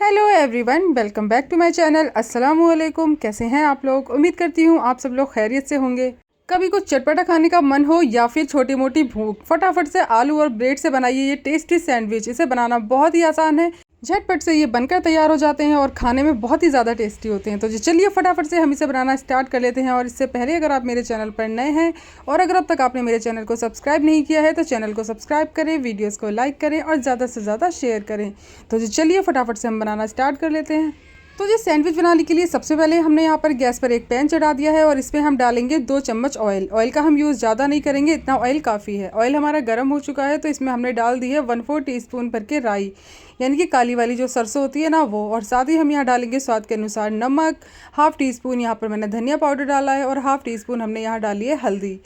Hello everyone, welcome back to my channel. अस्सलाम वालेकुम। कैसे हैं आप लोग? उम्मीद करती हूँ आप सब लोग खैरियत से होंगे। कभी कुछ चटपटा खाने का मन हो या फिर छोटी मोटी भूख, फटाफट से आलू और ब्रेड से बनाइए ये टेस्टी सैंडविच। इसे बनाना बहुत ही आसान है, झटपट से ये बनकर तैयार हो जाते हैं और खाने में बहुत ही ज़्यादा टेस्टी होते हैं। तो जी चलिए फटाफट से हम इसे बनाना स्टार्ट कर लेते हैं। और इससे पहले अगर आप मेरे चैनल पर नए हैं और अगर अब तक आपने मेरे चैनल को सब्सक्राइब नहीं किया है तो चैनल को सब्सक्राइब करें, वीडियोज़ को लाइक करें और ज़्यादा से ज़्यादा शेयर करें। तो जी चलिए फटाफट से हम बनाना स्टार्ट कर लेते हैं। तो जी सैंडविच बनाने के लिए सबसे पहले हमने यहाँ पर गैस पर एक पैन चढ़ा दिया है और इसमें हम डालेंगे 2 चम्मच ऑयल। ऑयल का हम यूज़ ज़्यादा नहीं करेंगे, इतना ऑयल काफ़ी है। ऑयल हमारा गर्म हो चुका है तो इसमें हमने डाल दी है 1/4 टीस्पून भर के राई, यानी कि काली वाली जो सरसों होती है ना वो। और साथ ही हम यहाँ डालेंगे स्वाद के अनुसार नमक, हाफ़ टी स्पून यहाँ पर मैंने धनिया पाउडर डाला है और हाफ़ टी स्पून हमने यहाँ डाली है हल्दी।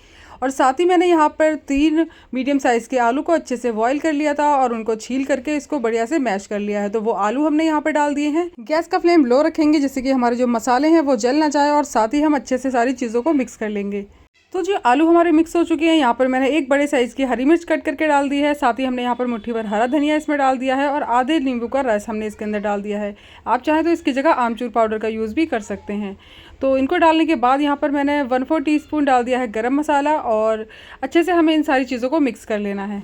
और साथ ही मैंने यहाँ पर 3 मीडियम साइज़ के आलू को अच्छे से बॉईल कर लिया था और उनको छील करके इसको बढ़िया से मैश कर लिया है। तो वो आलू हमने यहाँ पर डाल दिए हैं। गैस का फ्लेम लो रखेंगे जिससे कि हमारे जो मसाले हैं वो जल ना जाए और साथ ही हम अच्छे से सारी चीज़ों को मिक्स कर लेंगे। तो जो आलू हमारे मिक्स हो चुके हैं, यहाँ पर मैंने एक बड़े साइज़ की हरी मिर्च कट करके डाल दी है। साथ ही हमने यहाँ पर मुट्ठी भर हरा धनिया इसमें डाल दिया है और आधे नींबू का रस हमने इसके अंदर डाल दिया है। आप चाहें तो इसकी जगह आमचूर पाउडर का यूज़ भी कर सकते हैं। तो इनको डालने के बाद यहाँ पर मैंने 1/4 टीस्पून डाल दिया है गरम मसाला और अच्छे से हमें इन सारी चीज़ों को मिक्स कर लेना है।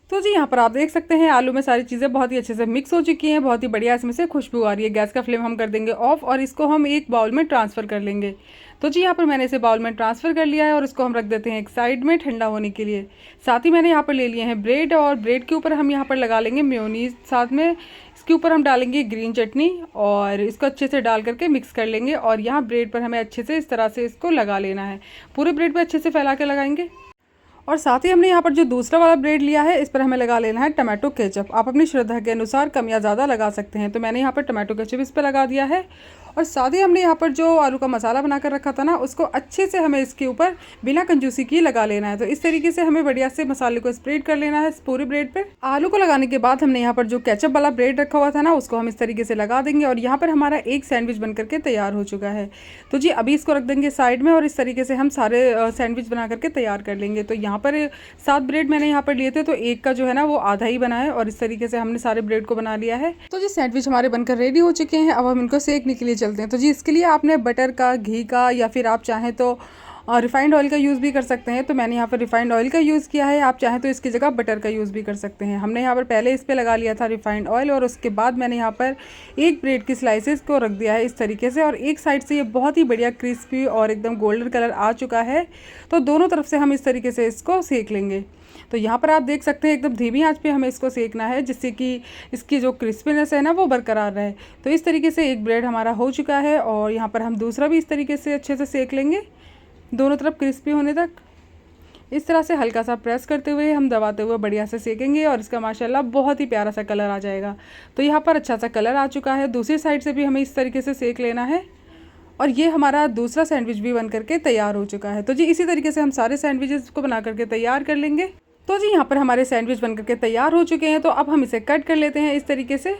तो जी यहाँ पर आप देख सकते हैं आलू में सारी चीज़ें बहुत ही अच्छे से मिक्स हो चुकी हैं, बहुत ही बढ़िया इसमें से खुशबू आ रही है। गैस का फ्लेम हम कर देंगे ऑफ और इसको हम एक बाउल में ट्रांसफ़र कर लेंगे। तो जी यहाँ पर मैंने इसे बाउल में ट्रांसफ़र कर लिया है और इसको हम रख देते हैं एक साइड में ठंडा होने के लिए। साथ ही मैंने यहाँ पर ले लिए हैं ब्रेड और ब्रेड के ऊपर हम यहाँ पर लगा लेंगे मेयोनीज़। साथ में इसके ऊपर हम डालेंगे ग्रीन चटनी और इसको अच्छे से डाल करके मिक्स कर लेंगे। और यहाँ ब्रेड पर हमें अच्छे से इस तरह से इसको लगा लेना है, पूरे ब्रेड पर अच्छे से फैला के लगाएंगे। और साथ ही हमने यहाँ पर जो दूसरा वाला ब्रेड लिया है इस पर हमें लगा लेना है टमाटो केचप। आप अपनी श्रद्धा के अनुसार कम या ज़्यादा लगा सकते हैं। तो मैंने यहाँ पर टमाटो केचप इस पर लगा दिया है। और साथ ही हमने यहाँ पर जो आलू का मसाला बनाकर रखा था ना उसको अच्छे से हमें इसके ऊपर बिना कंजूसी की लगा लेना है। तो इस तरीके से हमें बढ़िया से मसाले को स्प्रेड कर लेना है पूरे ब्रेड पर। आलू को लगाने के बाद हमने यहाँ पर जो केचप वाला ब्रेड रखा हुआ था ना उसको हम इस तरीके से लगा देंगे और यहाँ पर हमारा एक सैंडविच बन करके तैयार हो चुका है। तो जी अभी इसको रख देंगे साइड में और इस तरीके से हम सारे सैंडविच बना करके तैयार कर लेंगे। तो यहाँ पर 7 ब्रेड मैंने यहाँ पर लिए थे तो एक का जो है ना वो आधा ही बना है और इस तरीके से हमने सारे ब्रेड को बना लिया है। तो जी सैंडविच हमारे बनकर रेडी हो चुके हैं। अब हम इनको सेकने के लिए चलते हैं। तो जी इसके लिए आपने बटर का, घी का या फिर आप चाहें तो रिफाइंड ऑयल का यूज़ भी कर सकते हैं। तो मैंने यहाँ पर रिफाइंड ऑयल का यूज़ किया है, आप चाहें तो इसकी जगह बटर का यूज़ भी कर सकते हैं। हमने यहाँ पर पहले इस पर लगा लिया था रिफाइंड ऑयल और उसके बाद मैंने यहाँ पर एक ब्रेड की स्लाइसेस को रख दिया है इस तरीके से। और एक साइड से ये बहुत ही बढ़िया क्रिस्पी और एकदम गोल्डन कलर आ चुका है। तो दोनों तरफ से हम इस तरीके से इसको सेक लेंगे। तो यहाँ पर आप देख सकते हैं एकदम धीमी आंच पे हमें इसको सेकना है जिससे कि इसकी जो क्रिस्पीनेस है ना वो बरकरार रहे। तो इस तरीके से एक ब्रेड हमारा हो चुका है और यहाँ पर हम दूसरा भी इस तरीके से अच्छे से सेक लेंगे, दोनों तरफ क्रिस्पी होने तक। इस तरह से हल्का सा प्रेस करते हुए हम दबाते हुए बढ़िया से सेकेंगे और इसका माशाल्लाह बहुत ही प्यारा सा कलर आ जाएगा। तो यहाँ पर अच्छा सा कलर आ चुका है। दूसरी साइड से भी हमें इस तरीके से सेक लेना है और ये हमारा दूसरा सैंडविच भी बन करके तैयार हो चुका है। तो जी इसी तरीके से हम सारे सैंडविचेस को बना करके तैयार कर लेंगे। तो जी यहाँ पर हमारे सैंडविच बन करके तैयार हो चुके हैं। तो अब हम इसे कट कर लेते हैं इस तरीके से।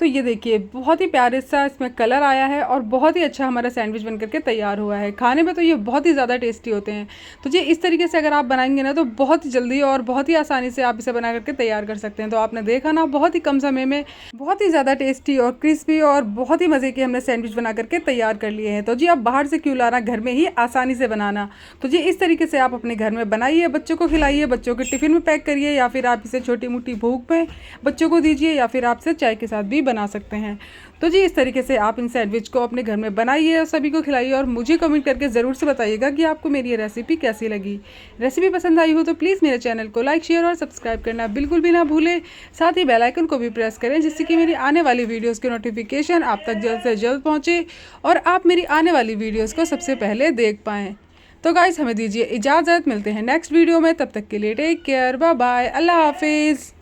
तो ये देखिए बहुत ही प्यारे सा इसमें कलर आया है और बहुत ही अच्छा हमारा सैंडविच बन करके तैयार हुआ है। खाने में तो ये बहुत ही ज़्यादा टेस्टी होते हैं। तो जी इस तरीके से अगर आप बनाएंगे ना तो बहुत ही जल्दी और बहुत ही आसानी से आप इसे बना करके तैयार कर सकते हैं। तो आपने देखा ना बहुत ही कम समय में बहुत ही ज़्यादा टेस्टी और क्रिस्पी और बहुत ही मज़े के हमने सैंडविच बना करके तैयार कर लिए हैं। तो जी आप बाहर से क्यों लाना, घर में ही आसानी से बनाना। तो जी इस तरीके से आप अपने घर में बनाइए, बच्चों को खिलाइए, बच्चों के टिफ़िन में पैक करिए या फिर आप इसे छोटी मोटी भूख में बच्चों को दीजिए या फिर आप इसे चाय के साथ भी बना सकते हैं। तो जी इस तरीके से आप इन सैंडविच को अपने घर में बनाइए और सभी को खिलाइए और मुझे कमेंट करके ज़रूर से बताइएगा कि आपको मेरी ये रेसिपी कैसी लगी। रेसिपी पसंद आई हो तो प्लीज़ मेरे चैनल को लाइक, शेयर और सब्सक्राइब करना बिल्कुल भी ना भूलें। साथ ही बेल आइकन को भी प्रेस करें जिससे कि मेरी आने वाली वीडियोज़ की नोटिफिकेशन आप तक जल्द से जल्द पहुँचे और आप मेरी आने वाली वीडियोज़ को सबसे पहले देख पाएँ। तो गाइस हमें दीजिए इजाज़त, मिलते हैं नेक्स्ट वीडियो में। तब तक के लिए टेक केयर, बाय बाय, अल्लाह हाफिज़।